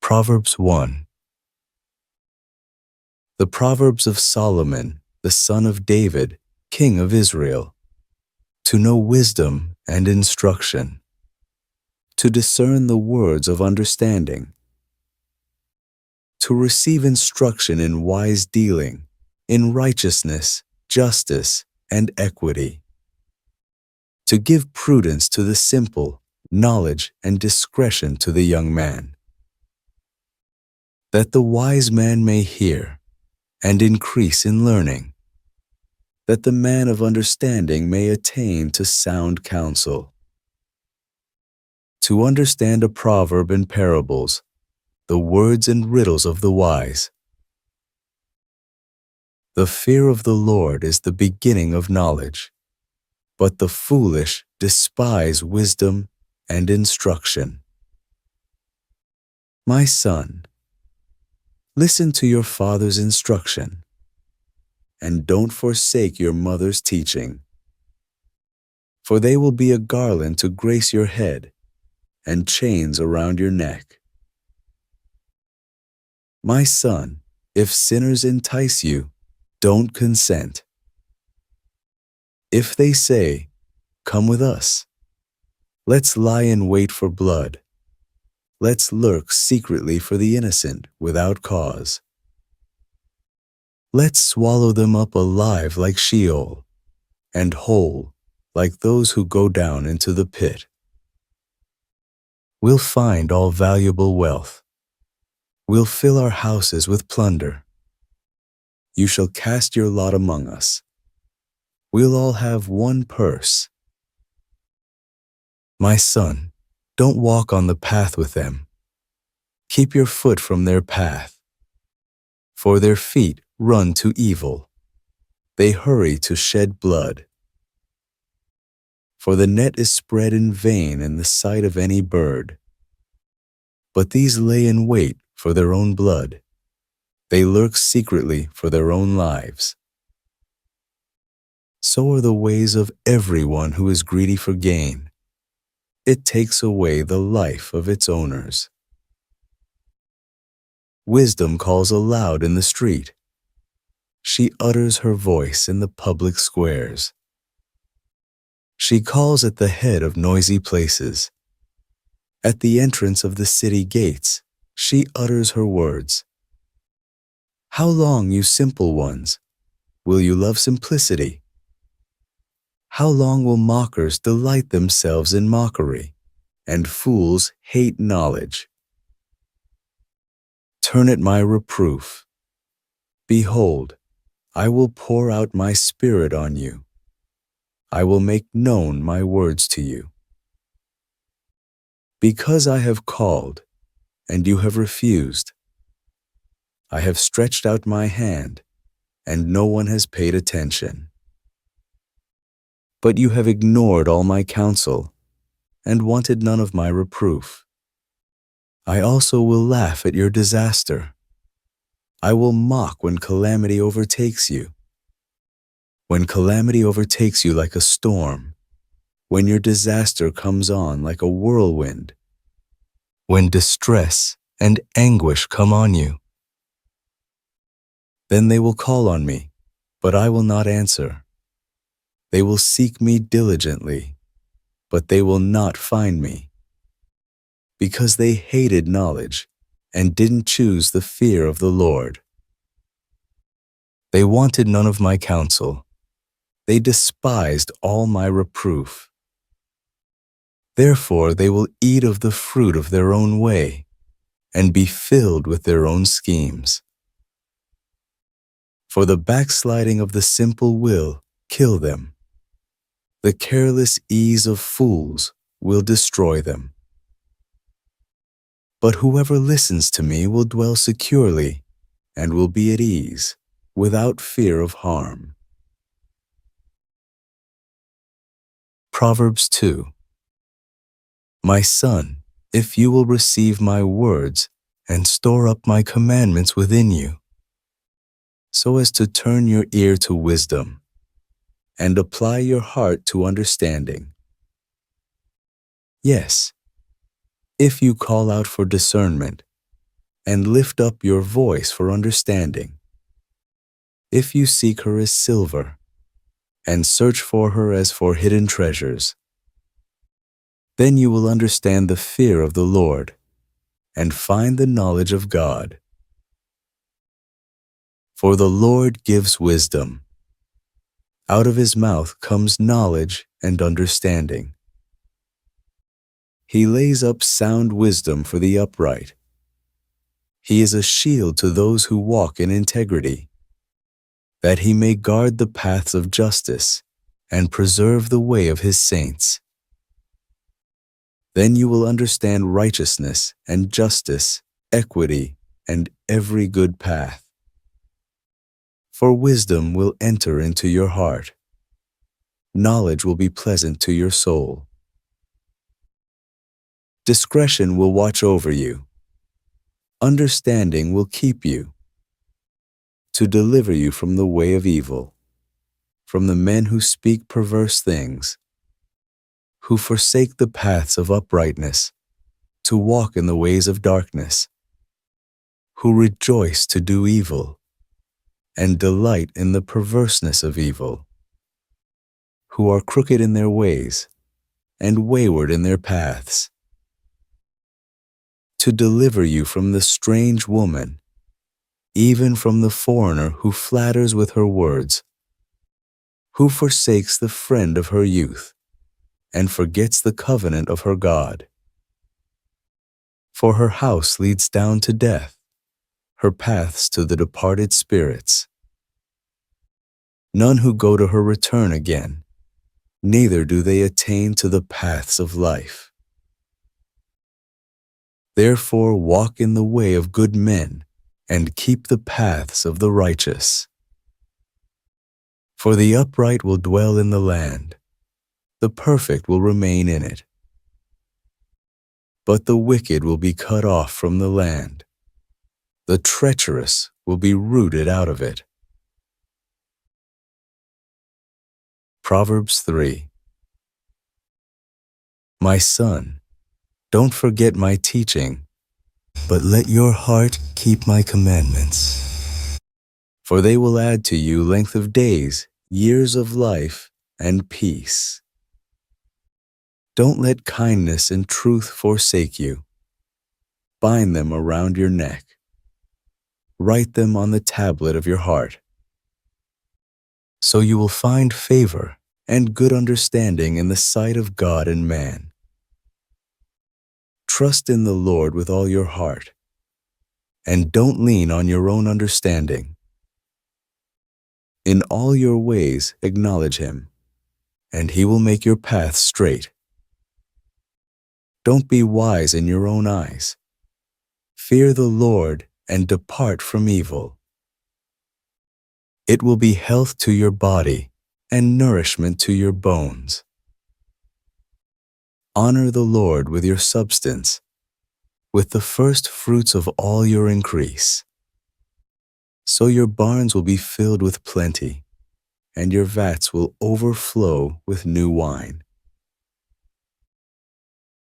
Proverbs 1. The Proverbs of Solomon, the son of David, king of Israel, to know wisdom and instruction, to discern the words of understanding, to receive instruction in wise dealing, in righteousness, justice, and equity, to give prudence to the simple, knowledge and discretion to the young man, that the wise man may hear and increase in learning, that the man of understanding may attain to sound counsel, to understand a proverb and parables, the words and riddles of the wise. The fear of the Lord is the beginning of knowledge, but the foolish despise wisdom and instruction. My son, listen to your father's instruction, and don't forsake your mother's teaching, for they will be a garland to grace your head and chains around your neck. My son, if sinners entice you, don't consent. If they say, "Come with us," let's lie in wait for blood. Let's lurk secretly for the innocent without cause. Let's swallow them up alive like Sheol, and whole like those who go down into the pit. We'll find all valuable wealth. We'll fill our houses with plunder. You shall cast your lot among us. We'll all have one purse. My son, don't walk on the path with them. Keep your foot from their path. For their feet run to evil. They hurry to shed blood. For the net is spread in vain in the sight of any bird. But these lay in wait for their own blood. They lurk secretly for their own lives. So are the ways of everyone who is greedy for gain. It takes away the life of its owners. Wisdom calls aloud in the street. She utters her voice in the public squares. She calls at the head of noisy places. At the entrance of the city gates, she utters her words. How long, you simple ones, will you love simplicity? How long will mockers delight themselves in mockery, and fools hate knowledge? Turn at my reproof. Behold, I will pour out my spirit on you. I will make known my words to you. Because I have called, and you have refused, I have stretched out my hand, and no one has paid attention. But you have ignored all my counsel, and wanted none of my reproof. I also will laugh at your disaster. I will mock when calamity overtakes you. When calamity overtakes you like a storm, when your disaster comes on like a whirlwind, when distress and anguish come on you. Then they will call on me, but I will not answer. They will seek me diligently, but they will not find me, because they hated knowledge and didn't choose the fear of the Lord. They wanted none of my counsel. They despised all my reproof. Therefore they will eat of the fruit of their own way and be filled with their own schemes. For the backsliding of the simple will kill them. The careless ease of fools will destroy them. But whoever listens to me will dwell securely and will be at ease, without fear of harm. Proverbs 2. My son, if you will receive my words and store up my commandments within you, so as to turn your ear to wisdom and apply your heart to understanding. Yes, if you call out for discernment and lift up your voice for understanding. If you seek her as silver, and search for her as for hidden treasures, then you will understand the fear of the Lord, and find the knowledge of God. For the Lord gives wisdom. Out of his mouth comes knowledge and understanding. He lays up sound wisdom for the upright. He is a shield to those who walk in integrity, that he may guard the paths of justice and preserve the way of his saints. Then you will understand righteousness and justice, equity, and every good path. For wisdom will enter into your heart. Knowledge will be pleasant to your soul. Discretion will watch over you. Understanding will keep you, to deliver you from the way of evil, from the men who speak perverse things, who forsake the paths of uprightness, to walk in the ways of darkness, who rejoice to do evil, and delight in the perverseness of evil, who are crooked in their ways, and wayward in their paths, to deliver you from the strange woman, even from the foreigner who flatters with her words, who forsakes the friend of her youth, and forgets the covenant of her God. For her house leads down to death, her paths to the departed spirits. None who go to her return again, neither do they attain to the paths of life. Therefore walk in the way of good men, and keep the paths of the righteous. For the upright will dwell in the land, the perfect will remain in it. But the wicked will be cut off from the land, the treacherous will be rooted out of it. Proverbs 3. My son, don't forget my teaching, but let your heart keep my commandments. For they will add to you length of days, years of life, and peace. Don't let kindness and truth forsake you. Bind them around your neck. Write them on the tablet of your heart. So you will find favor and good understanding in the sight of God and man. Trust in the Lord with all your heart, and don't lean on your own understanding. In all your ways acknowledge him, and he will make your path straight. Don't be wise in your own eyes. Fear the Lord and depart from evil. It will be health to your body and nourishment to your bones. Honor the Lord with your substance, with the first fruits of all your increase. So your barns will be filled with plenty, and your vats will overflow with new wine.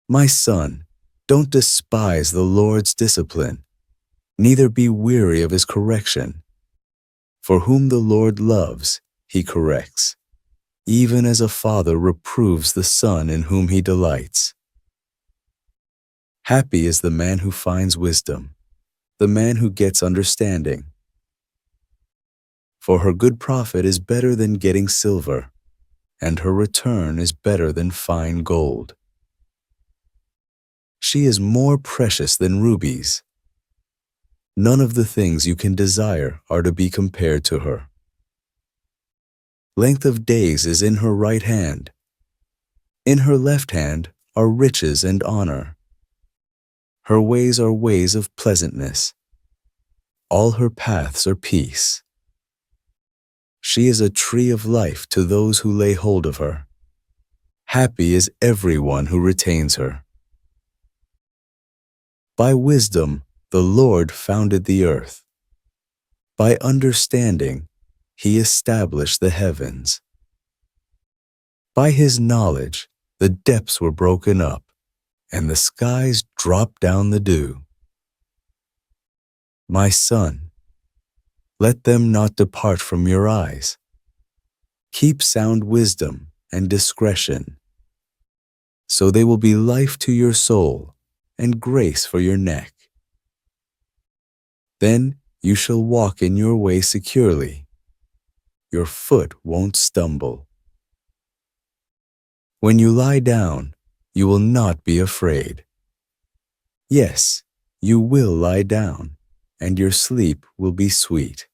My son, don't despise the Lord's discipline, neither be weary of his correction. For whom the Lord loves, he corrects, even as a father reproves the son in whom he delights. Happy is the man who finds wisdom, the man who gets understanding. For her good profit is better than getting silver, and her return is better than fine gold. She is more precious than rubies. None of the things you can desire are to be compared to her. Length of days is in her right hand. In her left hand are riches and honor. Her ways are ways of pleasantness. All her paths are peace. She is a tree of life to those who lay hold of her. Happy is everyone who retains her. By wisdom, the Lord founded the earth. By understanding, he established the heavens. By his knowledge, the depths were broken up, and the skies dropped down the dew. My son, let them not depart from your eyes. Keep sound wisdom and discretion, so they will be life to your soul and grace for your neck. Then you shall walk in your way securely. Your foot won't stumble. When you lie down, you will not be afraid. Yes, you will lie down, and your sleep will be sweet.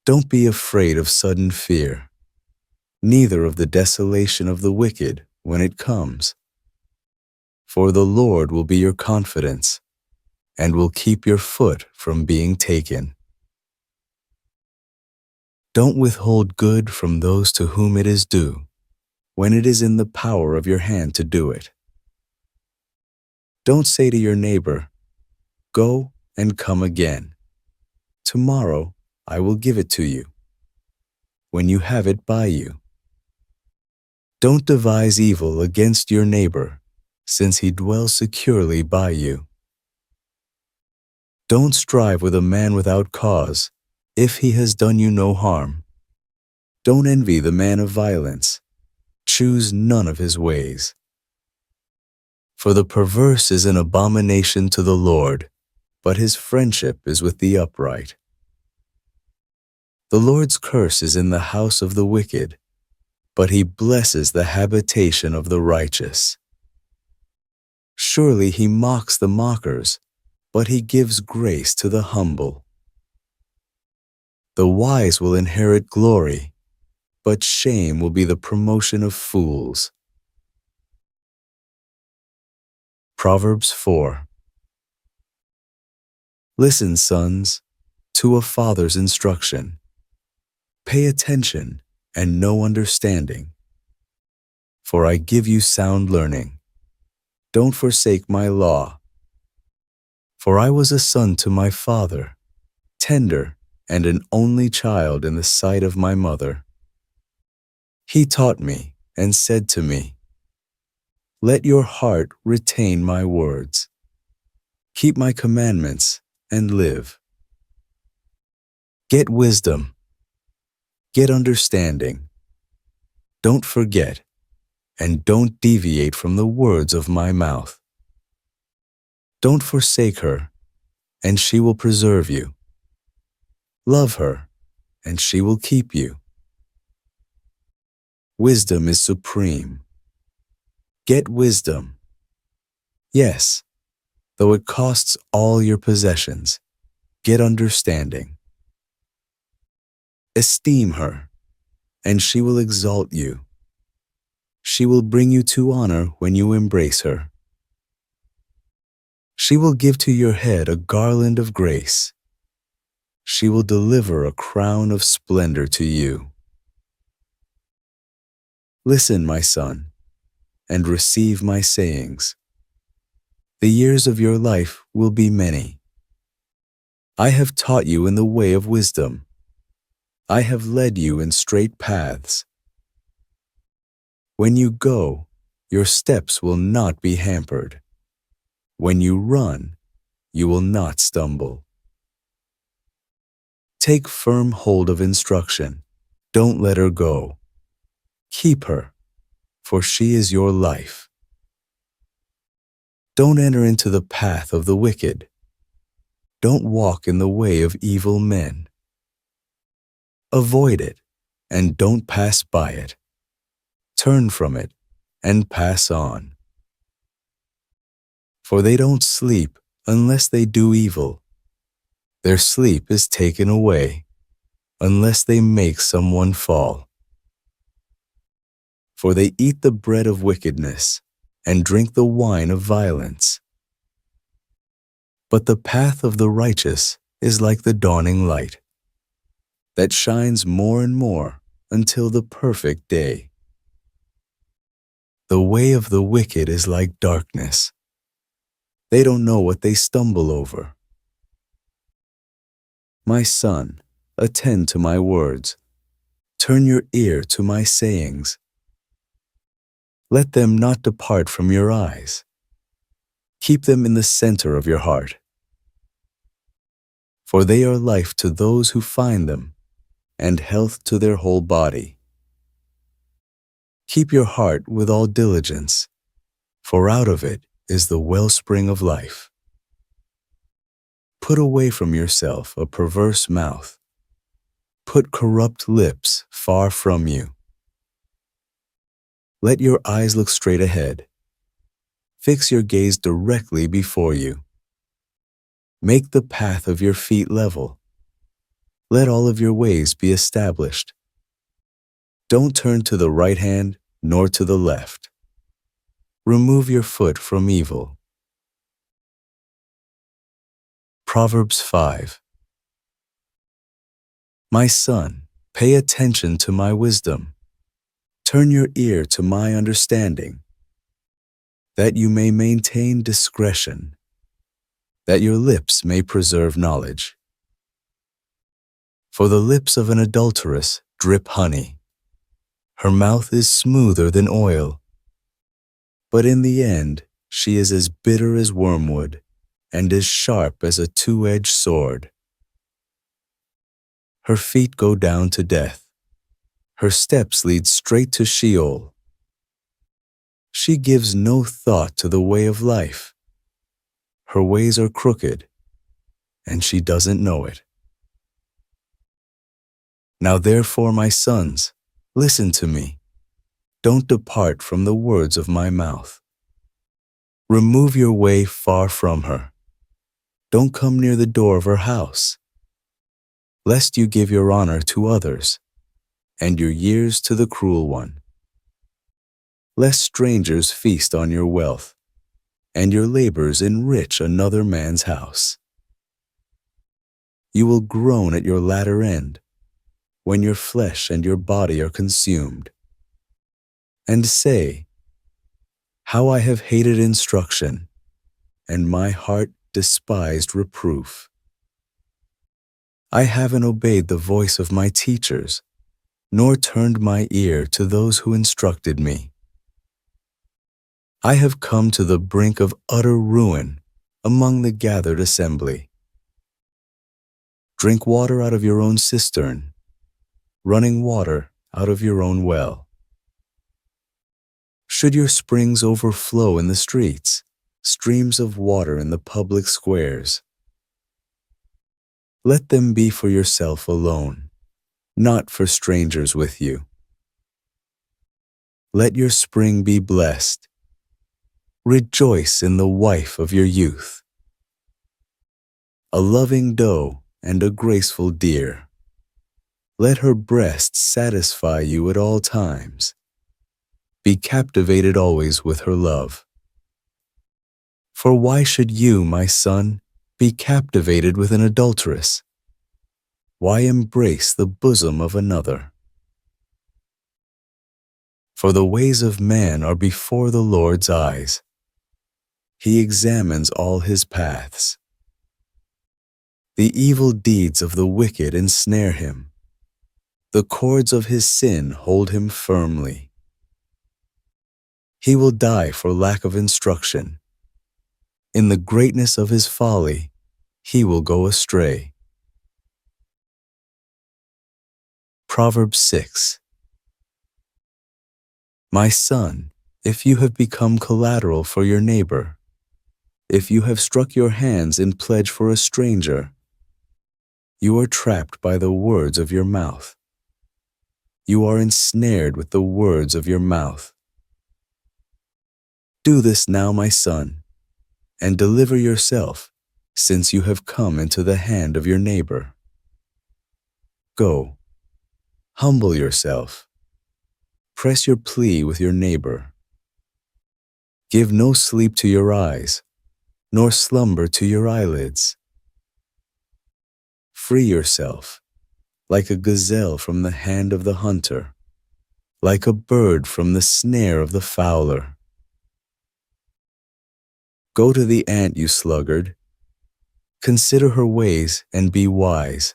Don't be afraid of sudden fear, neither of the desolation of the wicked when it comes. For the Lord will be your confidence, and will keep your foot from being taken. Don't withhold good from those to whom it is due, when it is in the power of your hand to do it. Don't say to your neighbor, "Go and come again. Tomorrow I will give it to you," when you have it by you. Don't devise evil against your neighbor, since he dwells securely by you. Don't strive with a man without cause, if he has done you no harm. Don't envy the man of violence. Choose none of his ways. For the perverse is an abomination to the Lord, but his friendship is with the upright. The Lord's curse is in the house of the wicked, but he blesses the habitation of the righteous. Surely he mocks the mockers, but he gives grace to the humble. The wise will inherit glory, but shame will be the promotion of fools. Proverbs 4. Listen, sons, to a father's instruction. Pay attention and know understanding. For I give you sound learning. Don't forsake my law. For I was a son to my father, tender and an only child in the sight of my mother. He taught me and said to me, "Let your heart retain my words. Keep my commandments and live. Get wisdom. Get understanding. Don't forget, and don't deviate from the words of my mouth. Don't forsake her, and she will preserve you. Love her, and she will keep you. Wisdom is supreme. Get wisdom. Yes, though it costs all your possessions, get understanding. Esteem her, and she will exalt you. She will bring you to honor when you embrace her. She will give to your head a garland of grace. She will deliver a crown of splendor to you. Listen, my son, and receive my sayings. The years of your life will be many. I have taught you in the way of wisdom. I have led you in straight paths. When you go, your steps will not be hampered. When you run, you will not stumble. Take firm hold of instruction. Don't let her go. Keep her, for she is your life. Don't enter into the path of the wicked. Don't walk in the way of evil men. Avoid it, and don't pass by it. Turn from it, and pass on. For they don't sleep unless they do evil. Their sleep is taken away, unless they make someone fall. For they eat the bread of wickedness, and drink the wine of violence. But the path of the righteous is like the dawning light, that shines more and more until the perfect day. The way of the wicked is like darkness. They don't know what they stumble over. My son, attend to my words. Turn your ear to my sayings. Let them not depart from your eyes. Keep them in the center of your heart. for they are life to those who find them, and health to their whole body. Keep your heart with all diligence, for out of it is the wellspring of life. Put away from yourself a perverse mouth. Put corrupt lips far from you. Let your eyes look straight ahead. Fix your gaze directly before you. Make the path of your feet level. Let all of your ways be established. Don't turn to the right hand nor to the left. Remove your foot from evil. Proverbs 5. My son, pay attention to my wisdom. Turn your ear to my understanding, that you may maintain discretion, that your lips may preserve knowledge. For the lips of an adulteress drip honey. Her mouth is smoother than oil, but in the end she is as bitter as wormwood and as sharp as a two-edged sword. Her feet go down to death. Her steps lead straight to Sheol. She gives no thought to the way of life. Her ways are crooked, and she doesn't know it. Now therefore, my sons, listen to me. Don't depart from the words of my mouth. Remove your way far from her. Don't come near the door of her house, lest you give your honor to others, and your years to the cruel one. Lest strangers feast on your wealth, and your labors enrich another man's house. You will groan at your latter end, when your flesh and your body are consumed, and say, how I have hated instruction, and my heart despised reproof. I haven't obeyed the voice of my teachers, nor turned my ear to those who instructed me. I have come to the brink of utter ruin among the gathered assembly. Drink water out of your own cistern, running water out of your own well. Should your springs overflow in the streets, streams of water in the public squares? Let them be for yourself alone, not for strangers with you. Let your spring be blessed. Rejoice in the wife of your youth, a loving doe and a graceful deer. Let her breasts satisfy you at all times. Be captivated always with her love. For why should you, my son, be captivated with an adulteress? Why embrace the bosom of another? For the ways of man are before the Lord's eyes. He examines all his paths. The evil deeds of the wicked ensnare him. The cords of his sin hold him firmly. He will die for lack of instruction. In the greatness of his folly, he will go astray. Proverbs 6. My son, if you have become collateral for your neighbor, if you have struck your hands in pledge for a stranger, you are trapped by the words of your mouth. You are ensnared with the words of your mouth. Do this now, my son, and deliver yourself, since you have come into the hand of your neighbor. Go, humble yourself. Press your plea with your neighbor. Give no sleep to your eyes, nor slumber to your eyelids. Free yourself, like a gazelle from the hand of the hunter, like a bird from the snare of the fowler. Go to the ant, you sluggard. Consider her ways and be wise,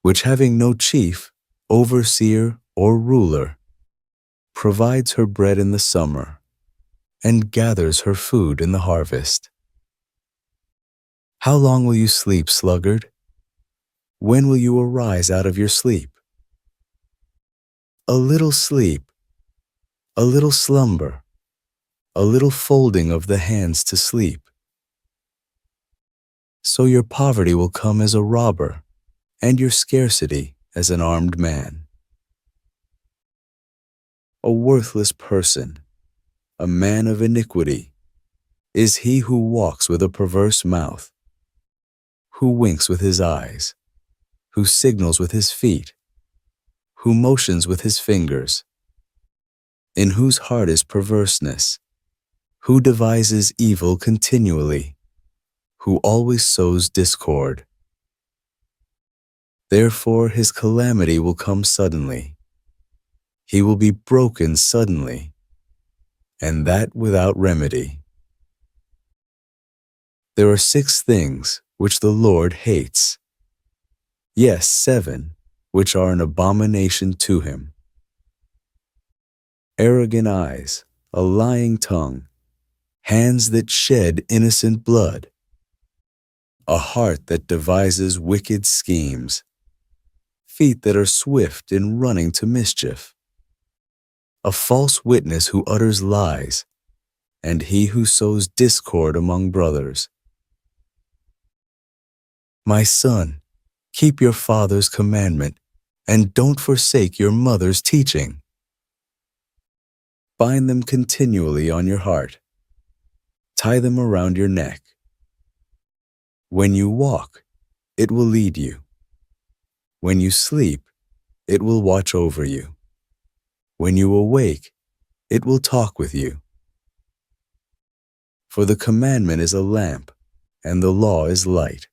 which having no chief, overseer, or ruler, provides her bread in the summer, and gathers her food in the harvest. How long will you sleep, sluggard? When will you arise out of your sleep? A little sleep, a little slumber, a little folding of the hands to sleep. So your poverty will come as a robber, and your scarcity as an armed man. A worthless person, a man of iniquity, is he who walks with a perverse mouth, who winks with his eyes, who signals with his feet, who motions with his fingers, in whose heart is perverseness, who devises evil continually, who always sows discord. Therefore his calamity will come suddenly. He will be broken suddenly, and that without remedy. There are 6 things which the Lord hates. Yes, 7, which are an abomination to him: arrogant eyes, a lying tongue, hands that shed innocent blood, a heart that devises wicked schemes, feet that are swift in running to mischief, a false witness who utters lies, and he who sows discord among brothers. My son, keep your father's commandment, and don't forsake your mother's teaching. Bind them continually on your heart. Tie them around your neck. When you walk, it will lead you. When you sleep, it will watch over you. When you awake, it will talk with you. For the commandment is a lamp, and the law is light.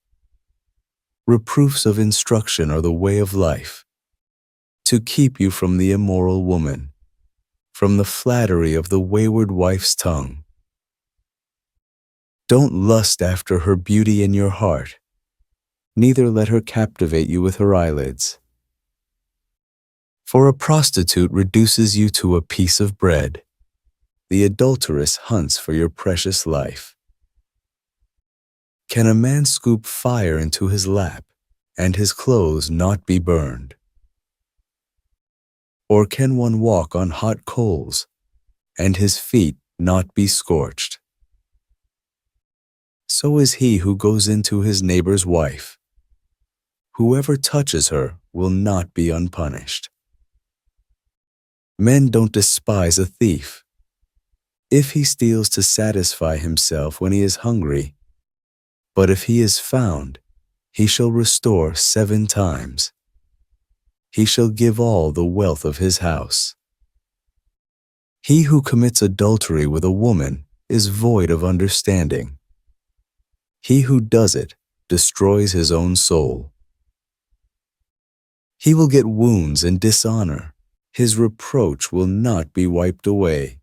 Reproofs of instruction are the way of life, to keep you from the immoral woman, from the flattery of the wayward wife's tongue. Don't lust after her beauty in your heart, neither let her captivate you with her eyelids. For a prostitute reduces you to a piece of bread. The adulteress hunts for your precious life. Can a man scoop fire into his lap, and his clothes not be burned? Or can one walk on hot coals, and his feet not be scorched? So is he who goes into his neighbor's wife. Whoever touches her will not be unpunished. Men don't despise a thief. If he steals to satisfy himself when he is hungry, but if he is found, he shall restore 7 times. He shall give all the wealth of his house. He who commits adultery with a woman is void of understanding. He who does it destroys his own soul. He will get wounds and dishonor. His reproach will not be wiped away.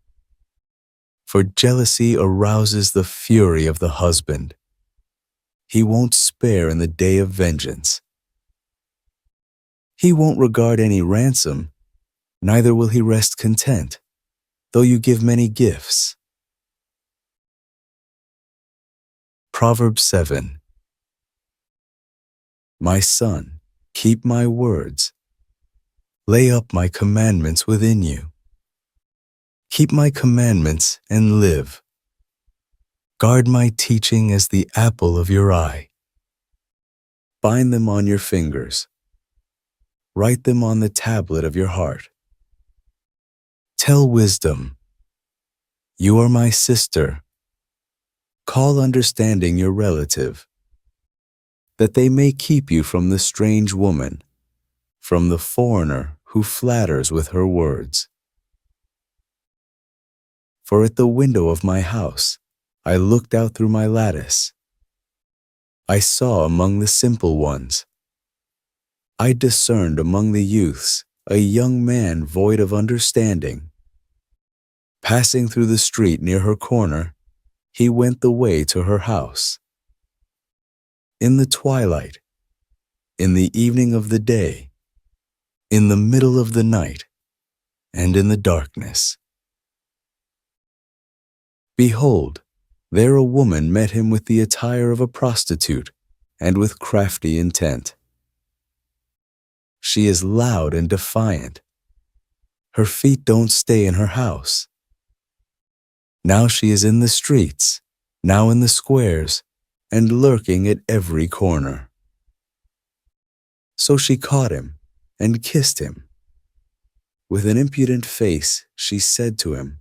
For jealousy arouses the fury of the husband. He won't spare in the day of vengeance. He won't regard any ransom, neither will he rest content, though you give many gifts. Proverbs 7. My son, keep my words. Lay up my commandments within you. Keep my commandments and live. Guard my teaching as the apple of your eye. Bind them on your fingers. Write them on the tablet of your heart. Tell wisdom. You are my sister. Call understanding your relative, that they may keep you from the strange woman, from the foreigner who flatters with her words. For at the window of my house I looked out through my lattice. I saw among the simple ones. I discerned among the youths a young man void of understanding. Passing through the street near her corner, he went the way to her house. In the twilight, in the evening of the day, in the middle of the night, and in the darkness. Behold, There a woman met him with the attire of a prostitute and with crafty intent. She is loud and defiant. Her feet don't stay in her house. Now she is in the streets, now in the squares, and lurking at every corner. So she caught him and kissed him. With an impudent face, she said to him,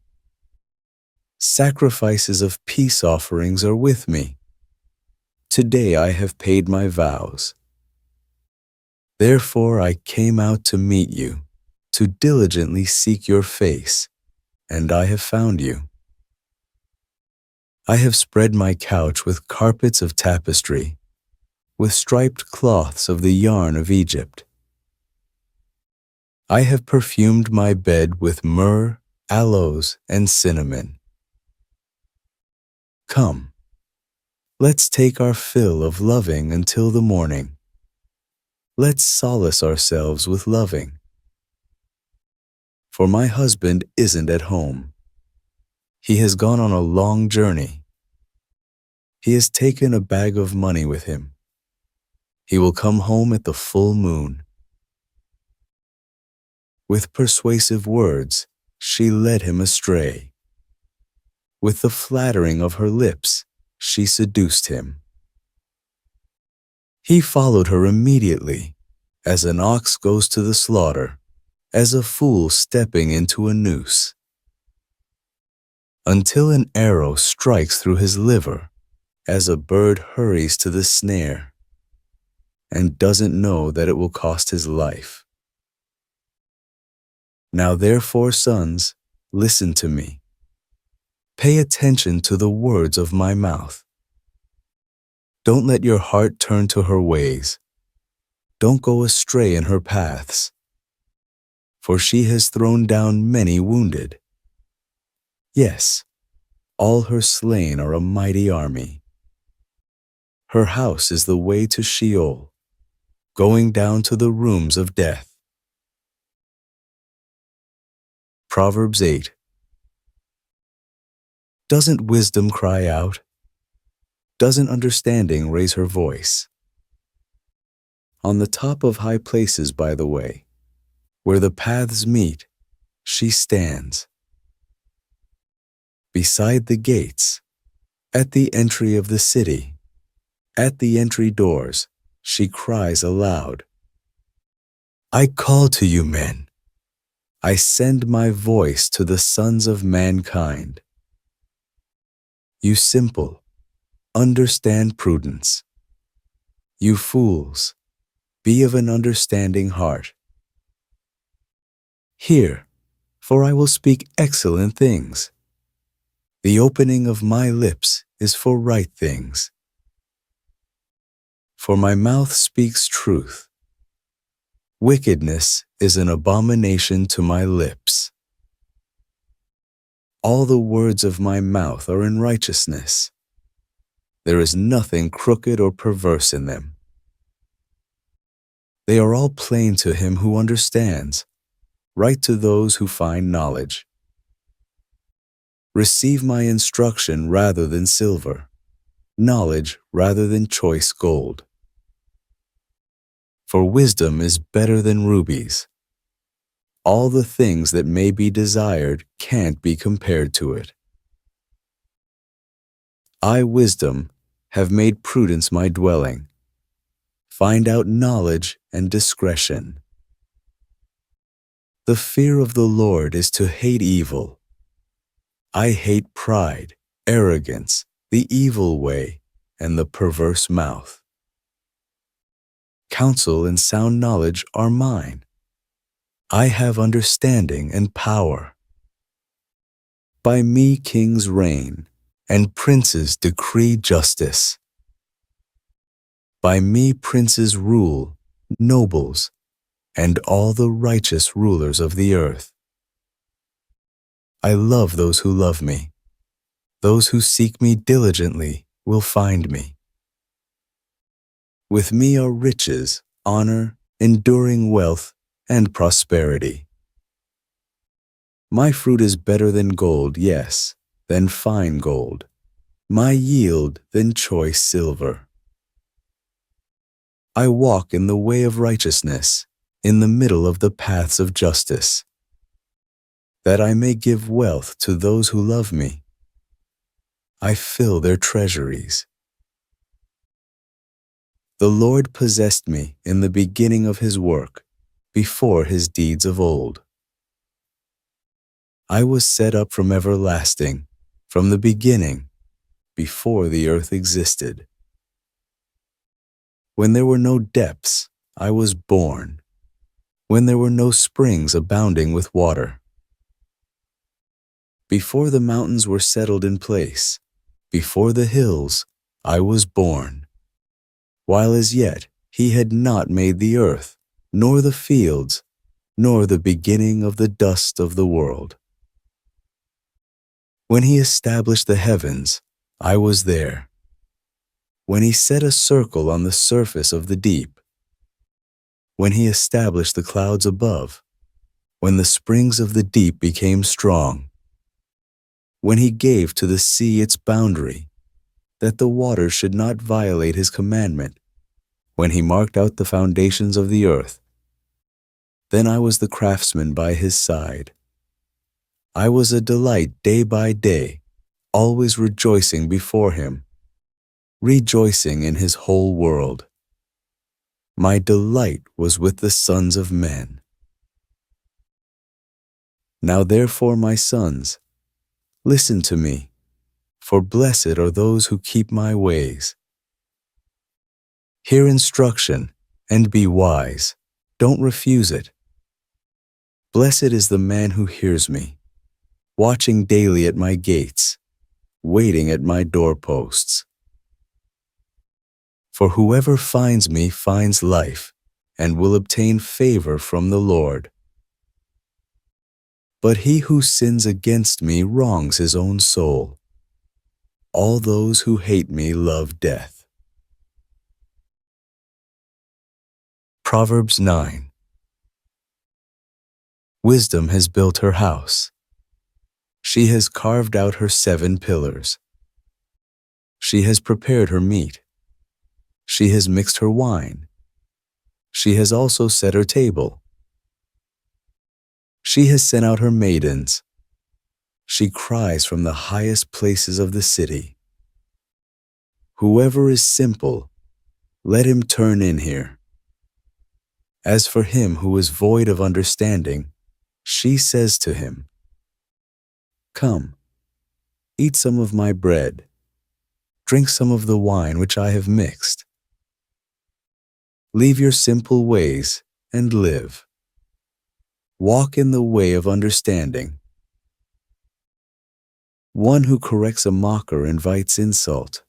"Sacrifices of peace offerings are with me. Today I have paid my vows. Therefore I came out to meet you, to diligently seek your face, and I have found you. I have spread my couch with carpets of tapestry, with striped cloths of the yarn of Egypt. I have perfumed my bed with myrrh, aloes, and cinnamon. Come, let's take our fill of loving until the morning. Let's solace ourselves with loving. For my husband isn't at home. He has gone on a long journey. He has taken a bag of money with him. He will come home at the full moon." With persuasive words, she led him astray. With the flattering of her lips, she seduced him. He followed her immediately, as an ox goes to the slaughter, as a fool stepping into a noose, until an arrow strikes through his liver, as a bird hurries to the snare, and doesn't know that it will cost his life. Now therefore, sons, listen to me. Pay attention to the words of my mouth. Don't let your heart turn to her ways. Don't go astray in her paths. For she has thrown down many wounded. Yes, all her slain are a mighty army. Her house is the way to Sheol, going down to the rooms of death. Proverbs 8. Doesn't wisdom cry out? Doesn't understanding raise her voice? On the top of high places, by the way, where the paths meet, she stands. Beside the gates, at the entry of the city, at the entry doors, she cries aloud, "I call to you, men. I send my voice to the sons of mankind. You simple, understand prudence. You fools, be of an understanding heart. Hear, for I will speak excellent things. The opening of my lips is for right things. For my mouth speaks truth. Wickedness is an abomination to my lips. All the words of my mouth are in righteousness. There is nothing crooked or perverse in them. They are all plain to him who understands, right to those who find knowledge. Receive my instruction rather than silver, knowledge rather than choice gold. For wisdom is better than rubies. All the things that may be desired can't be compared to it. I, wisdom, have made prudence my dwelling. Find out knowledge and discretion. The fear of the Lord is to hate evil. I hate pride, arrogance, the evil way, and the perverse mouth. Counsel and sound knowledge are mine. I have understanding and power. By me kings reign, and princes decree justice. By me princes rule, nobles, and all the righteous rulers of the earth. I love those who love me. Those who seek me diligently will find me. With me are riches, honor, enduring wealth, and prosperity. My fruit is better than gold, yes, than fine gold. my yield than choice silver. I walk in the way of righteousness, in the middle of the paths of justice, that I may give wealth to those who love me. I fill their treasuries. The Lord possessed me in the beginning of his work, before his deeds of old. I was set up from everlasting, from the beginning, before the earth existed. When there were no depths, I was born, when there were no springs abounding with water. Before the mountains were settled in place, before the hills, I was born, while as yet he had not made the earth, nor the fields, nor the beginning of the dust of the world. When he established the heavens, I was there. When he set a circle on the surface of the deep, when he established the clouds above, when the springs of the deep became strong, when he gave to the sea its boundary, that the waters should not violate his commandment, when he marked out the foundations of the earth, then I was the craftsman by his side. I was a delight day by day, always rejoicing before him, rejoicing in his whole world. My delight was with the sons of men. Now therefore, my sons, listen to me, for blessed are those who keep my ways. Hear instruction and be wise. Don't refuse it. Blessed is the man who hears me, watching daily at my gates, waiting at my doorposts. For whoever finds me finds life, and will obtain favor from the Lord. But he who sins against me wrongs his own soul. All those who hate me love death. Proverbs 9. Wisdom has built her house. She has carved out her 7 pillars. She has prepared her meat. She has mixed her wine. She has also set her table. She has sent out her maidens. She cries from the highest places of the city. Whoever is simple, let him turn in here. As for him who is void of understanding, she says to him, Come, eat some of my bread, drink some of the wine which I have mixed. Leave your simple ways and live. Walk in the way of understanding. One who corrects a mocker invites insult.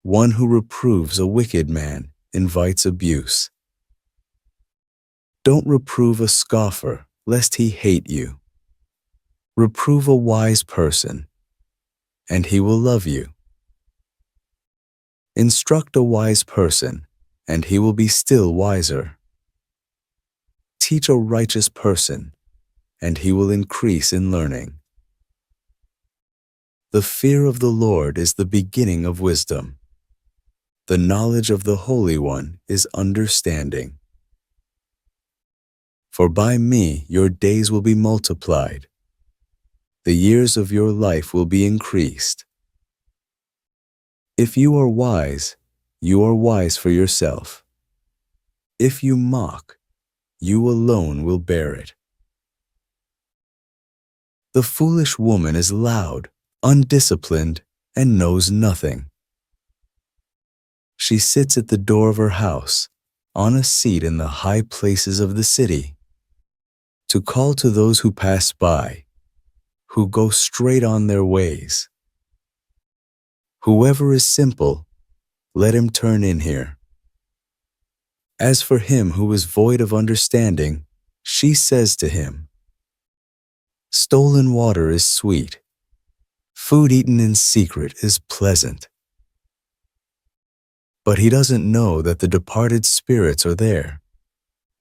One who reproves a wicked man invites abuse. Don't reprove a scoffer, lest he hate you. Reprove a wise person, and he will love you. Instruct a wise person, and he will be still wiser. Teach a righteous person, and he will increase in learning. The fear of the Lord is the beginning of wisdom. The knowledge of the Holy One is understanding. For by me your days will be multiplied. The years of your life will be increased. If you are wise for yourself. If you mock, you alone will bear it. The foolish woman is loud, undisciplined, and knows nothing. She sits at the door of her house, on a seat in the high places of the city, to call to those who pass by, who go straight on their ways. Whoever is simple, let him turn in here. As for him who is void of understanding, she says to him, Stolen water is sweet. Food eaten in secret is pleasant. But he doesn't know that the departed spirits are there,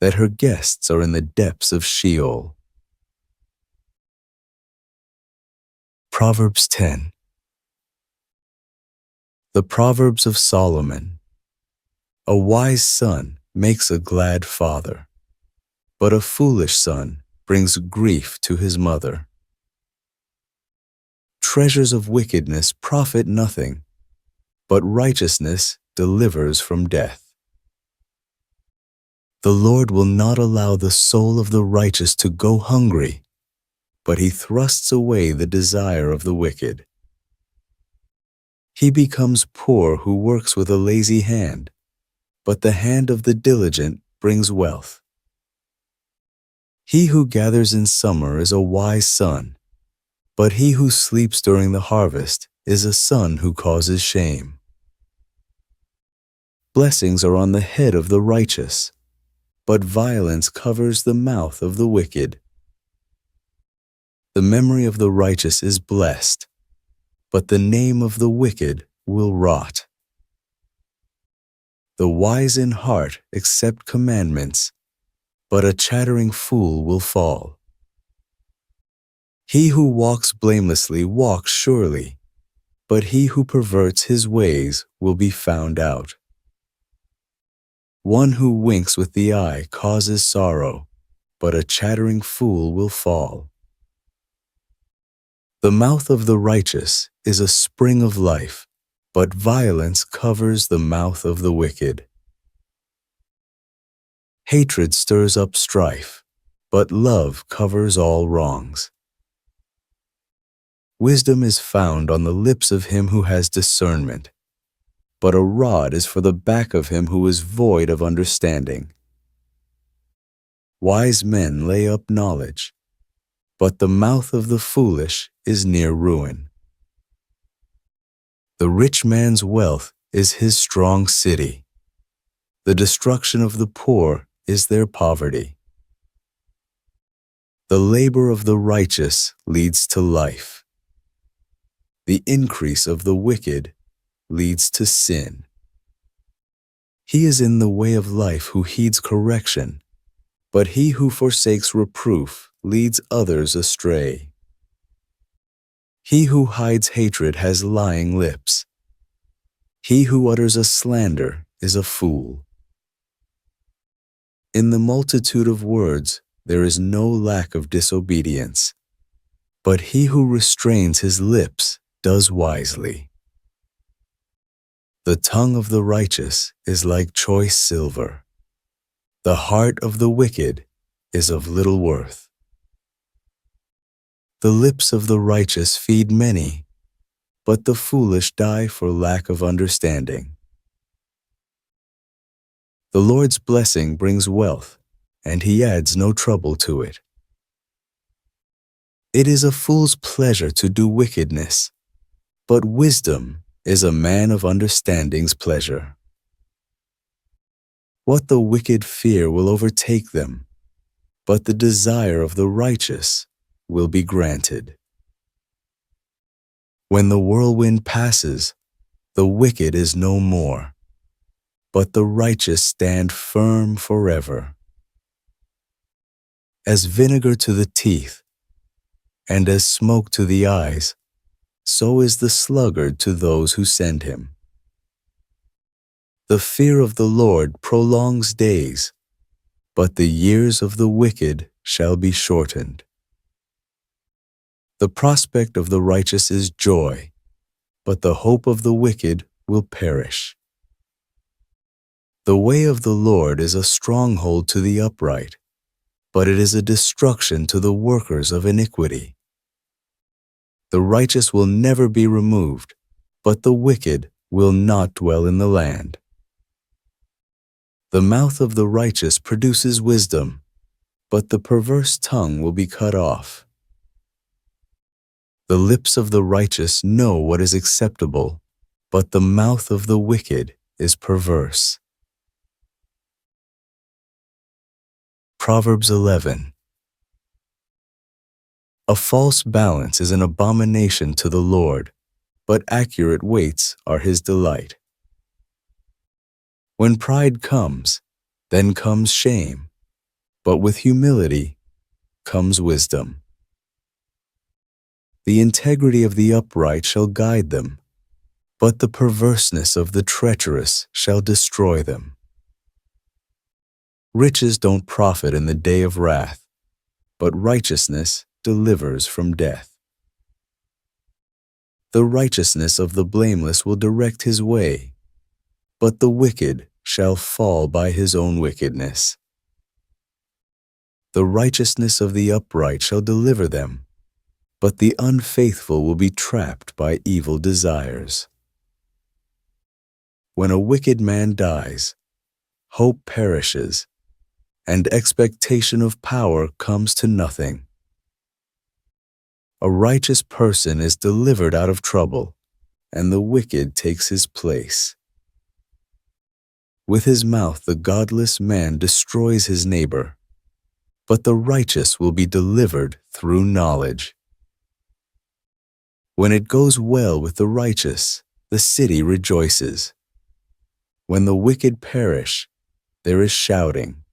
that her guests are in the depths of Sheol. Proverbs 10. The Proverbs of Solomon. A wise son makes a glad father, but a foolish son brings grief to his mother. Treasures of wickedness profit nothing, but righteousness delivers from death. The Lord will not allow the soul of the righteous to go hungry, but he thrusts away the desire of the wicked. He becomes poor who works with a lazy hand, but the hand of the diligent brings wealth. He who gathers in summer is a wise son, but he who sleeps during the harvest is a son who causes shame. Blessings are on the head of the righteous, but violence covers the mouth of the wicked. The memory of the righteous is blessed, but the name of the wicked will rot. The wise in heart accept commandments, but a chattering fool will fall. He who walks blamelessly walks surely, but he who perverts his ways will be found out. One who winks with the eye causes sorrow, but a chattering fool will fall. The mouth of the righteous is a spring of life, but violence covers the mouth of the wicked. Hatred stirs up strife, but love covers all wrongs. Wisdom is found on the lips of him who has discernment, but a rod is for the back of him who is void of understanding. Wise men lay up knowledge, but the mouth of the foolish is near ruin. The rich man's wealth is his strong city. The destruction of the poor is their poverty. The labor of the righteous leads to life. The increase of the wicked leads to sin. He is in the way of life who heeds correction, but he who forsakes reproof leads others astray. He who hides hatred has lying lips. He who utters a slander is a fool. In the multitude of words there is no lack of disobedience, but he who restrains his lips does wisely. The tongue of the righteous is like choice silver. The heart of the wicked is of little worth. The lips of the righteous feed many, but the foolish die for lack of understanding. The Lord's blessing brings wealth, and he adds no trouble to it. It is a fool's pleasure to do wickedness, but wisdom is a man of understanding's pleasure. What the wicked fear will overtake them, but the desire of the righteous will be granted. When the whirlwind passes, the wicked is no more, but the righteous stand firm forever. As vinegar to the teeth, and as smoke to the eyes, so is the sluggard to those who send him. The fear of the Lord prolongs days, but the years of the wicked shall be shortened. The prospect of the righteous is joy, but the hope of the wicked will perish. The way of the Lord is a stronghold to the upright, but it is a destruction to the workers of iniquity. The righteous will never be removed, but the wicked will not dwell in the land. The mouth of the righteous produces wisdom, but the perverse tongue will be cut off. The lips of the righteous know what is acceptable, but the mouth of the wicked is perverse. Proverbs 11. A false balance is an abomination to the Lord, but accurate weights are his delight. When pride comes, then comes shame, but with humility comes wisdom. The integrity of the upright shall guide them, but the perverseness of the treacherous shall destroy them. Riches don't profit in the day of wrath, but righteousness delivers from death. The righteousness of the blameless will direct his way, but the wicked shall fall by his own wickedness. The righteousness of the upright shall deliver them, but the unfaithful will be trapped by evil desires. When a wicked man dies, hope perishes, and expectation of power comes to nothing. A righteous person is delivered out of trouble, and the wicked takes his place. With his mouth the godless man destroys his neighbor, but the righteous will be delivered through knowledge. When it goes well with the righteous, the city rejoices. When the wicked perish, there is shouting.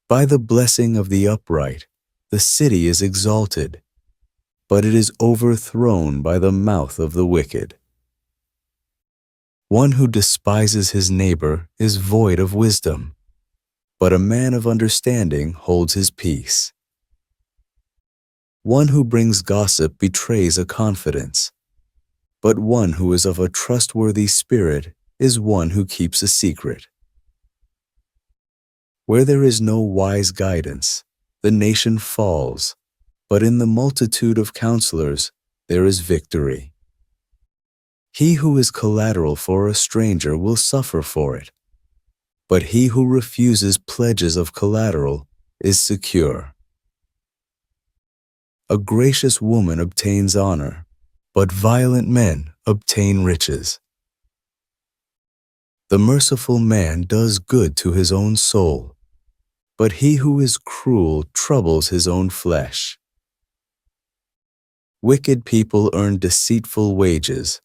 By the blessing of the upright, the city is exalted, but it is overthrown by the mouth of the wicked. One who despises his neighbor is void of wisdom, but a man of understanding holds his peace. One who brings gossip betrays a confidence, but one who is of a trustworthy spirit is one who keeps a secret. Where there is no wise guidance, the nation falls, but in the multitude of counselors there is victory. He who is collateral for a stranger will suffer for it, but he who refuses pledges of collateral is secure. A gracious woman obtains honor, but violent men obtain riches. The merciful man does good to his own soul, but he who is cruel troubles his own flesh. Wicked people earn deceitful wages,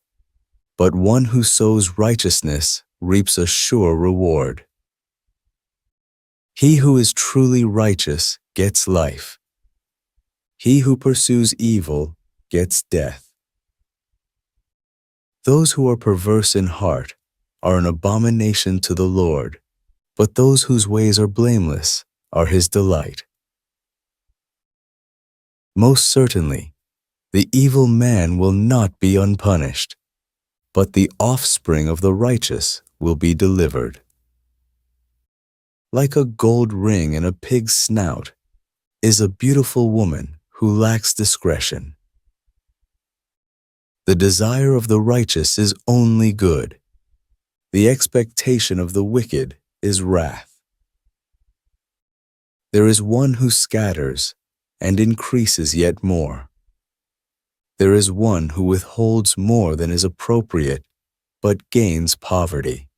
but one who sows righteousness reaps a sure reward. He who is truly righteous gets life. He who pursues evil gets death. Those who are perverse in heart are an abomination to the Lord, but those whose ways are blameless are his delight. Most certainly, the evil man will not be unpunished, but the offspring of the righteous will be delivered. Like a gold ring in a pig's snout is a beautiful woman who lacks discretion. The desire of the righteous is only good. The expectation of the wicked is wrath. There is one who scatters and increases yet more. There is one who withholds more than is appropriate, but gains poverty.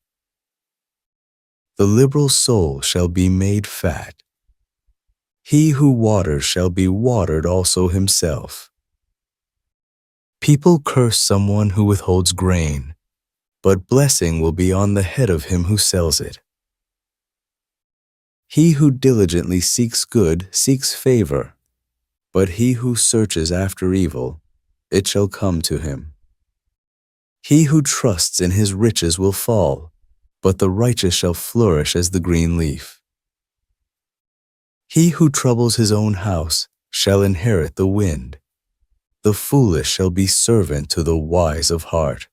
The liberal soul shall be made fat. He who waters shall be watered also himself. People curse someone who withholds grain, but blessing will be on the head of him who sells it. He who diligently seeks good seeks favor, but he who searches after evil, it shall come to him. He who trusts in his riches will fall, but the righteous shall flourish as the green leaf. He who troubles his own house shall inherit the wind. The foolish shall be servant to the wise of heart.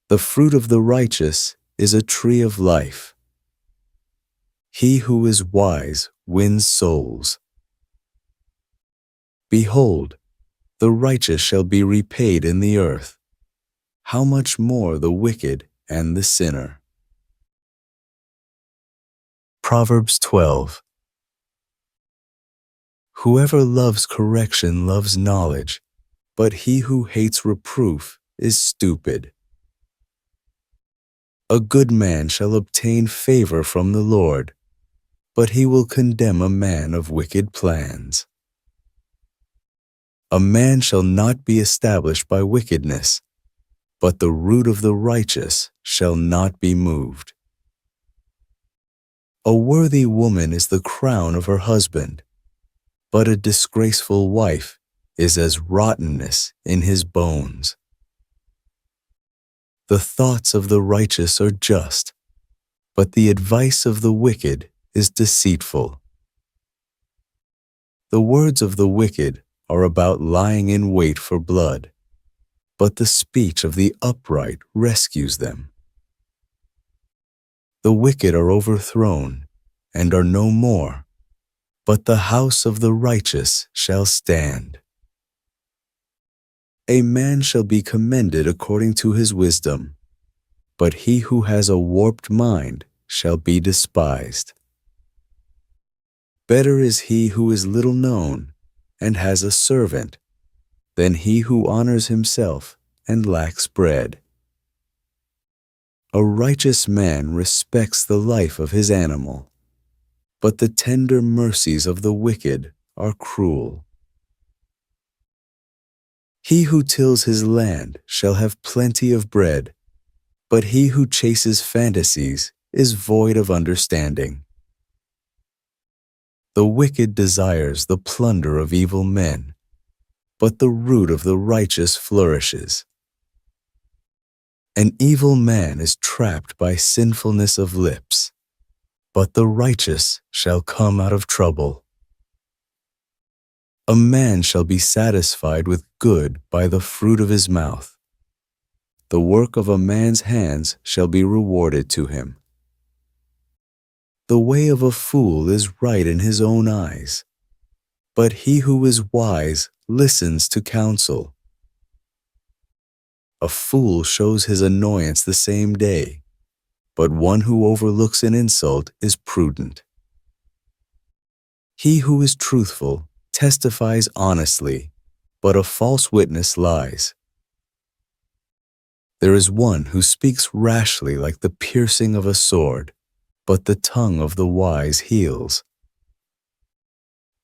The fruit of the righteous is a tree of life. He who is wise wins souls. Behold, the righteous shall be repaid in the earth. How much more the wicked and the sinner? Proverbs 12. Whoever loves correction loves knowledge, but he who hates reproof is stupid. A good man shall obtain favor from the Lord, but he will condemn a man of wicked plans. A man shall not be established by wickedness, but the root of the righteous shall not be moved. A worthy woman is the crown of her husband, but a disgraceful wife is as rottenness in his bones. The thoughts of the righteous are just, but the advice of the wicked is deceitful. The words of the wicked are about lying in wait for blood, but the speech of the upright rescues them. The wicked are overthrown and are no more, but the house of the righteous shall stand. A man shall be commended according to his wisdom, but he who has a warped mind shall be despised. Better is he who is little known and has a servant than he who honors himself and lacks bread. A righteous man respects the life of his animal, but the tender mercies of the wicked are cruel. He who tills his land shall have plenty of bread, but he who chases fantasies is void of understanding. The wicked desires the plunder of evil men, but the root of the righteous flourishes. An evil man is trapped by sinfulness of lips, but the righteous shall come out of trouble. A man shall be satisfied with good by the fruit of his mouth. The work of a man's hands shall be rewarded to him. The way of a fool is right in his own eyes, but he who is wise listens to counsel. A fool shows his annoyance the same day, but one who overlooks an insult is prudent. He who is truthful testifies honestly, but a false witness lies. There is one who speaks rashly like the piercing of a sword, but the tongue of the wise heals.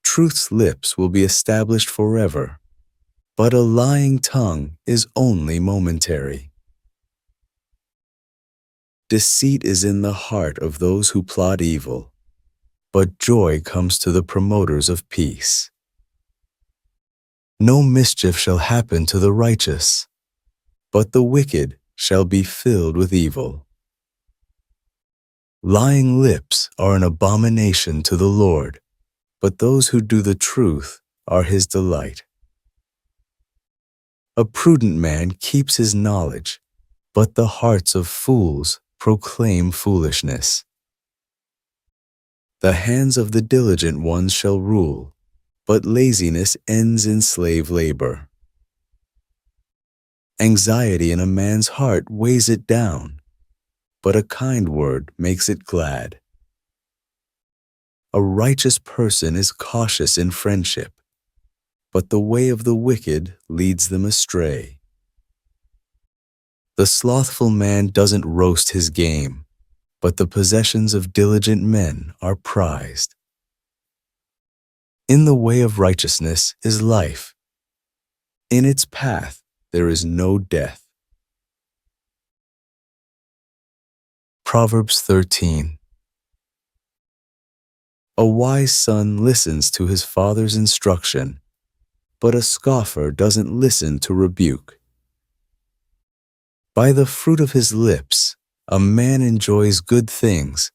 Truth's lips will be established forever, but a lying tongue is only momentary. Deceit is in the heart of those who plot evil, but joy comes to the promoters of peace. No mischief shall happen to the righteous, but the wicked shall be filled with evil. Lying lips are an abomination to the Lord, but those who do the truth are his delight. A prudent man keeps his knowledge, but the hearts of fools proclaim foolishness. The hands of the diligent ones shall rule, but laziness ends in slave labor. Anxiety in a man's heart weighs it down, but a kind word makes it glad. A righteous person is cautious in friendship, but the way of the wicked leads them astray. The slothful man doesn't roast his game, but the possessions of diligent men are prized. In the way of righteousness is life. In its path there is no death. Proverbs 13. A wise son listens to his father's instruction, but a scoffer doesn't listen to rebuke. By the fruit of his lips, a man enjoys good things,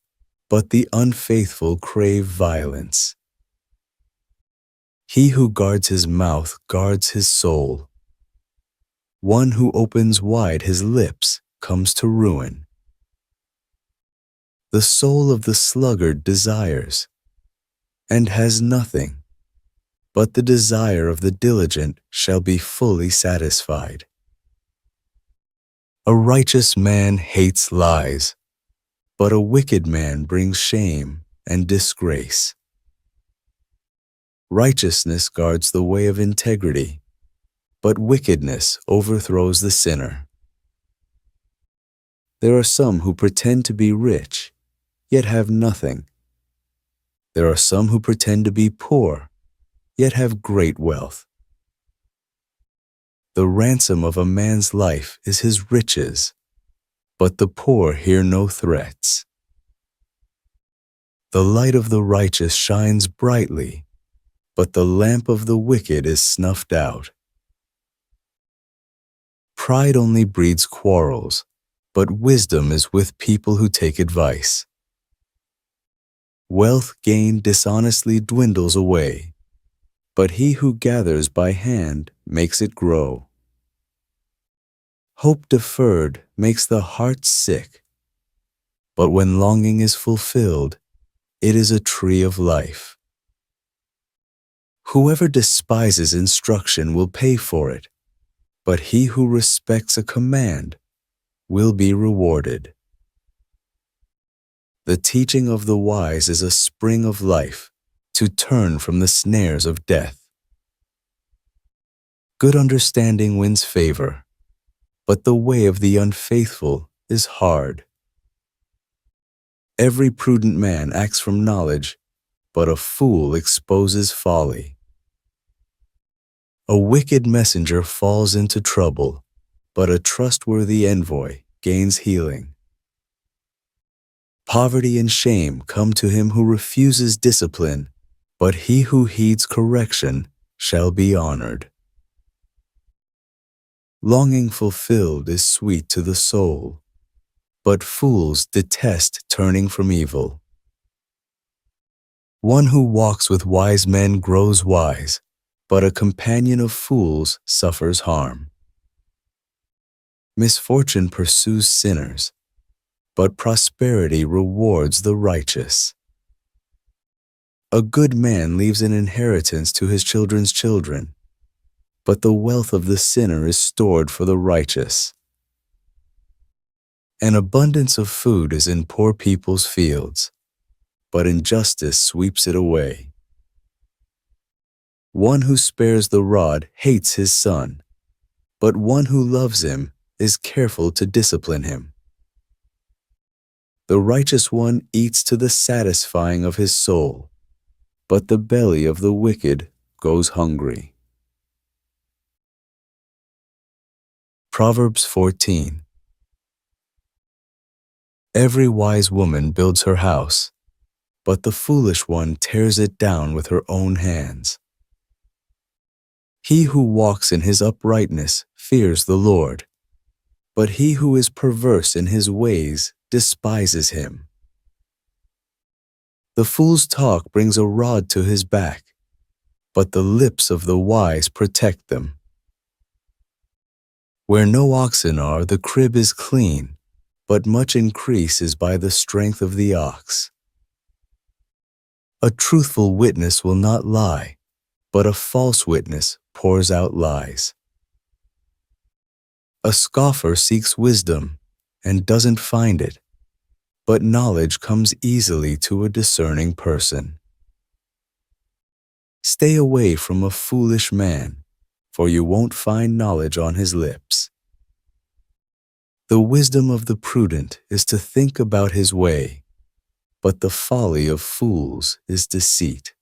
but the unfaithful crave violence. He who guards his mouth guards his soul. One who opens wide his lips comes to ruin. The soul of the sluggard desires, and has nothing, but the desire of the diligent shall be fully satisfied. A righteous man hates lies, but a wicked man brings shame and disgrace. Righteousness guards the way of integrity, but wickedness overthrows the sinner. There are some who pretend to be rich, yet have nothing. There are some who pretend to be poor, yet have great wealth. The ransom of a man's life is his riches, but the poor hear no threats. The light of the righteous shines brightly, but the lamp of the wicked is snuffed out. Pride only breeds quarrels, but wisdom is with people who take advice. Wealth gained dishonestly dwindles away, but he who gathers by hand makes it grow. Hope deferred makes the heart sick, but when longing is fulfilled, it is a tree of life. Whoever despises instruction will pay for it, but he who respects a command will be rewarded. The teaching of the wise is a spring of life, to turn from the snares of death. Good understanding wins favor, but the way of the unfaithful is hard. Every prudent man acts from knowledge, but a fool exposes folly. A wicked messenger falls into trouble, but a trustworthy envoy gains healing. Poverty and shame come to him who refuses discipline, but he who heeds correction shall be honored. Longing fulfilled is sweet to the soul, but fools detest turning from evil. One who walks with wise men grows wise, but a companion of fools suffers harm. Misfortune pursues sinners, but prosperity rewards the righteous. A good man leaves an inheritance to his children's children, but the wealth of the sinner is stored for the righteous. An abundance of food is in poor people's fields, but injustice sweeps it away. One who spares the rod hates his son, but one who loves him is careful to discipline him. The righteous one eats to the satisfying of his soul, but the belly of the wicked goes hungry. Proverbs 14. Every wise woman builds her house, but the foolish one tears it down with her own hands. He who walks in his uprightness fears the Lord, but he who is perverse in his ways despises him. The fool's talk brings a rod to his back, but the lips of the wise protect them. Where no oxen are, the crib is clean, but much increase is by the strength of the ox. A truthful witness will not lie, but a false witness pours out lies. A scoffer seeks wisdom and doesn't find it, but knowledge comes easily to a discerning person. Stay away from a foolish man, for you won't find knowledge on his lips. The wisdom of the prudent is to think about his way, but the folly of fools is deceit.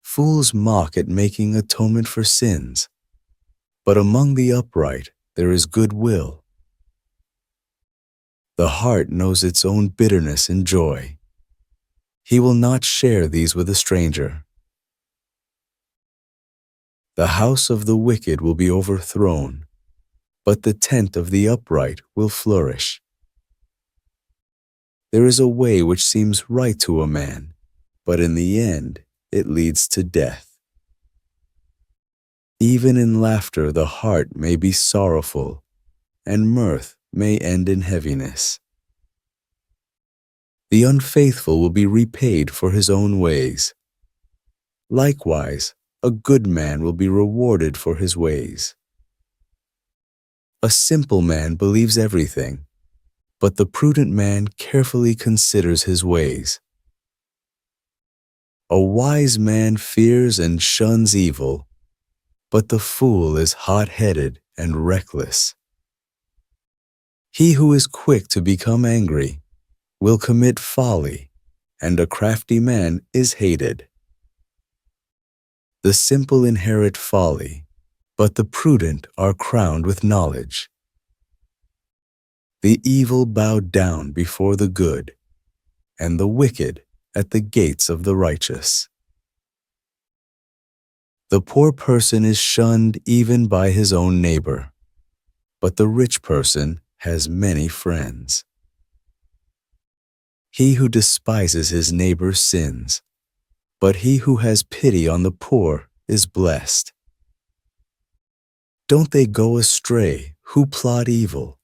Fools mock at making atonement for sins, but among the upright there is goodwill. The heart knows its own bitterness and joy. He will not share these with a stranger. The house of the wicked will be overthrown, but the tent of the upright will flourish. There is a way which seems right to a man, but in the end it leads to death. Even in laughter the heart may be sorrowful, and mirth may end in heaviness. The unfaithful will be repaid for his own ways. Likewise, a good man will be rewarded for his ways. A simple man believes everything, but the prudent man carefully considers his ways. A wise man fears and shuns evil, but the fool is hot-headed and reckless. He who is quick to become angry will commit folly, and a crafty man is hated. The simple inherit folly, but the prudent are crowned with knowledge. The evil bow down before the good, and the wicked at the gates of the righteous. The poor person is shunned even by his own neighbor, but the rich person has many friends. He who despises his neighbor sins, but he who has pity on the poor is blessed. Don't they go astray who plot evil?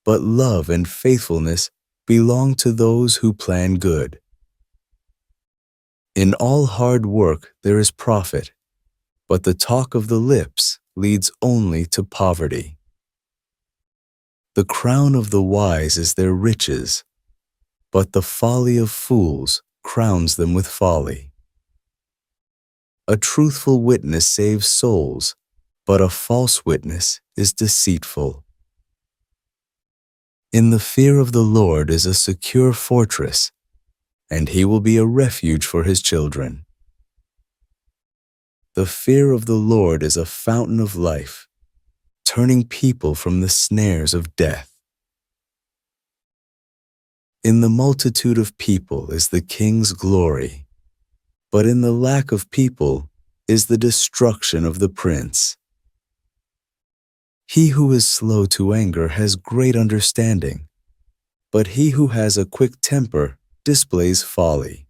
But love and faithfulness belong to those who plan good. In all hard work there is profit, but the talk of the lips leads only to poverty. The crown of the wise is their riches, but the folly of fools crowns them with folly. A truthful witness saves souls, but a false witness is deceitful. In the fear of the Lord is a secure fortress, and he will be a refuge for his children. The fear of the Lord is a fountain of life, turning people from the snares of death. In the multitude of people is the king's glory, but in the lack of people is the destruction of the prince. He who is slow to anger has great understanding, but he who has a quick temper displays folly.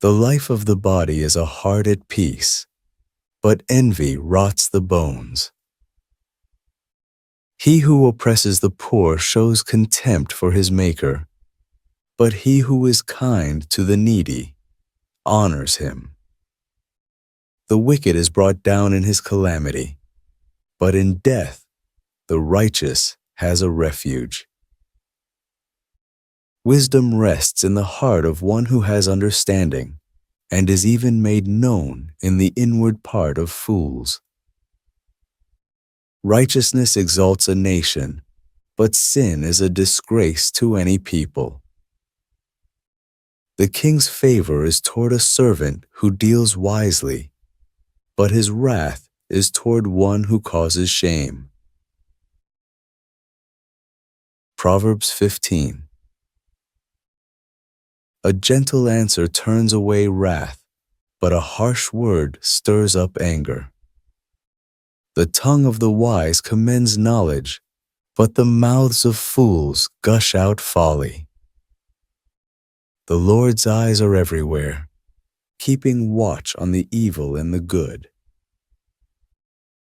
The life of the body is a heart at peace, but envy rots the bones. He who oppresses the poor shows contempt for his Maker, but he who is kind to the needy honors him. The wicked is brought down in his calamity, but in death the righteous has a refuge. Wisdom rests in the heart of one who has understanding, and is even made known in the inward part of fools. Righteousness exalts a nation, but sin is a disgrace to any people. The king's favor is toward a servant who deals wisely, but his wrath is toward one who causes shame. Proverbs 15. A gentle answer turns away wrath, but a harsh word stirs up anger. The tongue of the wise commends knowledge, but the mouths of fools gush out folly. The Lord's eyes are everywhere, keeping watch on the evil and the good.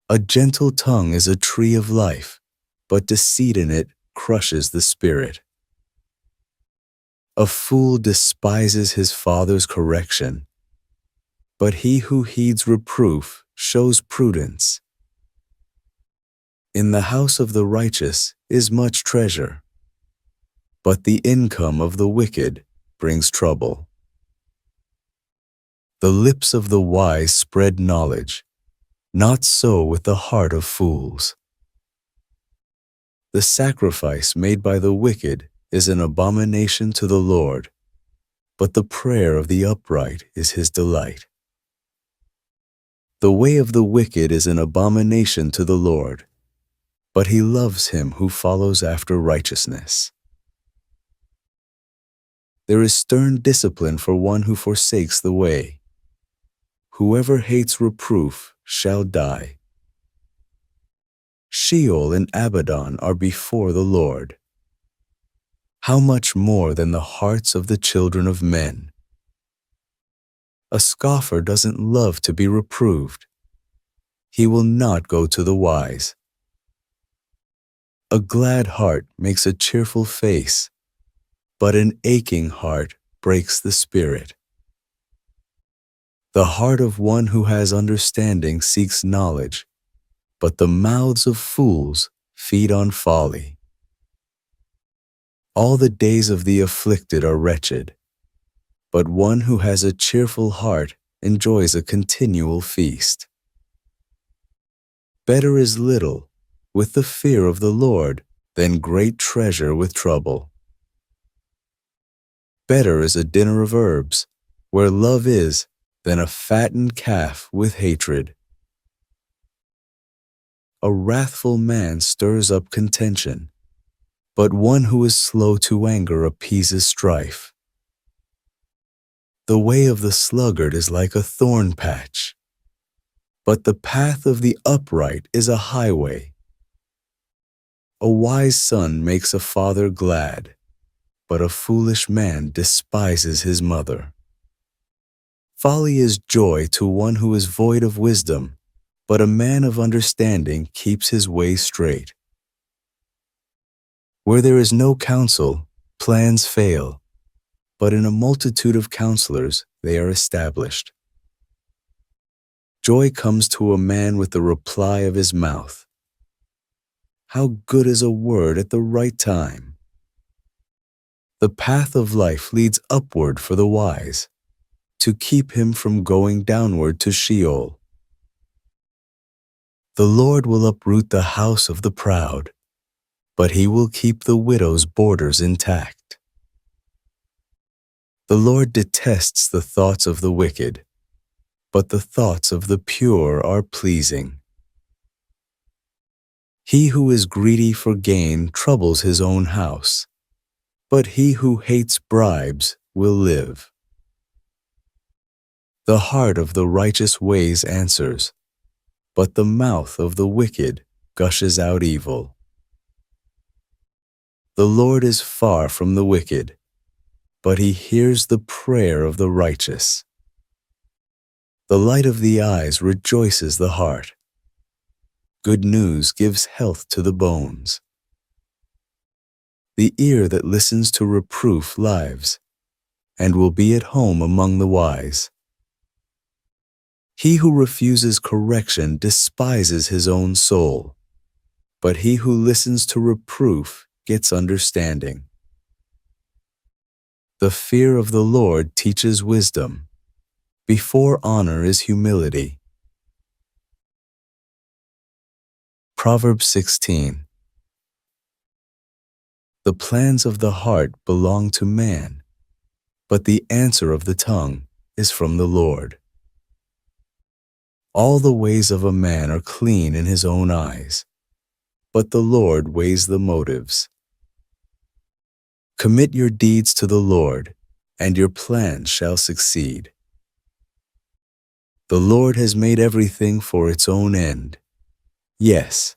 A gentle tongue is a tree of life, but deceit in it crushes the spirit. A fool despises his father's correction, but he who heeds reproof shows prudence. In the house of the righteous is much treasure, but the income of the wicked brings trouble. The lips of the wise spread knowledge, not so with the heart of fools. The sacrifice made by the wicked is an abomination to the Lord, but the prayer of the upright is his delight. The way of the wicked is an abomination to the Lord, but he loves him who follows after righteousness. There is stern discipline for one who forsakes the way. Whoever hates reproof shall die. Sheol and Abaddon are before the Lord. How much more than the hearts of the children of men? A scoffer doesn't love to be reproved. He will not go to the wise. A glad heart makes a cheerful face, but an aching heart breaks the spirit. The heart of one who has understanding seeks knowledge, but the mouths of fools feed on folly. All the days of the afflicted are wretched, but one who has a cheerful heart enjoys a continual feast. Better is little with the fear of the Lord than great treasure with trouble. Better is a dinner of herbs, where love is, than a fattened calf with hatred. A wrathful man stirs up contention, but one who is slow to anger appeases strife. The way of the sluggard is like a thorn patch, but the path of the upright is a highway. A wise son makes a father glad, but a foolish man despises his mother. Folly is joy to one who is void of wisdom, but a man of understanding keeps his way straight. Where there is no counsel, plans fail, but in a multitude of counselors they are established. Joy comes to a man with the reply of his mouth. How good is a word at the right time! The path of life leads upward for the wise, to keep him from going downward to Sheol. The Lord will uproot the house of the proud, but he will keep the widow's borders intact. The Lord detests the thoughts of the wicked, but the thoughts of the pure are pleasing. He who is greedy for gain troubles his own house, but he who hates bribes will live. The heart of the righteous weighs answers, but the mouth of the wicked gushes out evil. The Lord is far from the wicked, but he hears the prayer of the righteous. The light of the eyes rejoices the heart. Good news gives health to the bones. The ear that listens to reproof lives, and will be at home among the wise. He who refuses correction despises his own soul, but he who listens to reproof gets understanding. The fear of the Lord teaches wisdom. Before honor is humility. Proverbs 16. The plans of the heart belong to man, but the answer of the tongue is from the Lord. All the ways of a man are clean in his own eyes, but the Lord weighs the motives. Commit your deeds to the Lord, and your plans shall succeed. The Lord has made everything for its own end. Yes,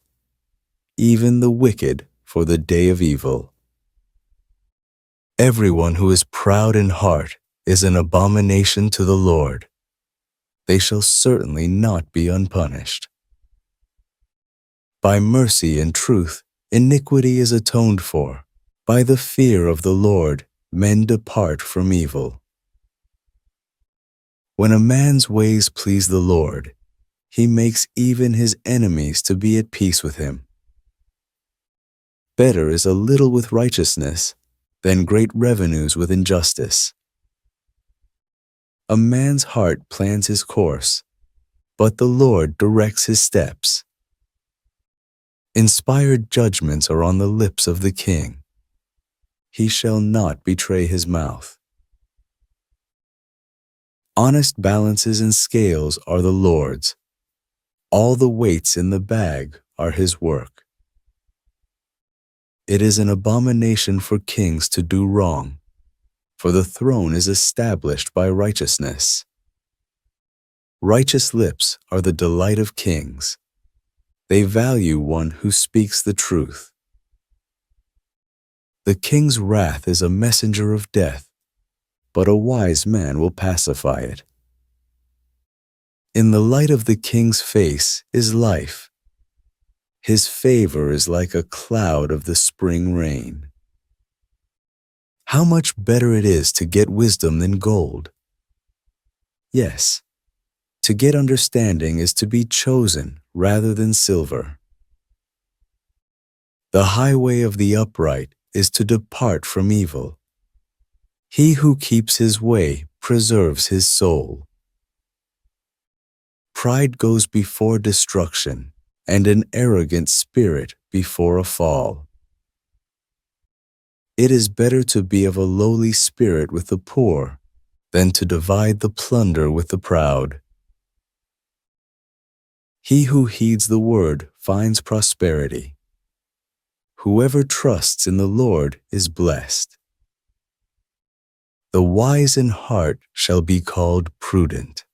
even the wicked for the day of evil. Everyone who is proud in heart is an abomination to the Lord. They shall certainly not be unpunished. By mercy and truth, iniquity is atoned for. By the fear of the Lord, men depart from evil. When a man's ways please the Lord, he makes even his enemies to be at peace with him. Better is a little with righteousness than great revenues with injustice. A man's heart plans his course, but the Lord directs his steps. Inspired judgments are on the lips of the king. He shall not betray his mouth. Honest balances and scales are the Lord's. All the weights in the bag are his work. It is an abomination for kings to do wrong, for the throne is established by righteousness. Righteous lips are the delight of kings. They value one who speaks the truth. The king's wrath is a messenger of death, but a wise man will pacify it. In the light of the king's face is life. His favor is like a cloud of the spring rain. How much better it is to get wisdom than gold. Yes, to get understanding is to be chosen rather than silver. The highway of the upright is to depart from evil. He who keeps his way preserves his soul. Pride goes before destruction, and an arrogant spirit before a fall. It is better to be of a lowly spirit with the poor than to divide the plunder with the proud. He who heeds the word finds prosperity. Whoever trusts in the Lord is blessed. The wise in heart shall be called prudent.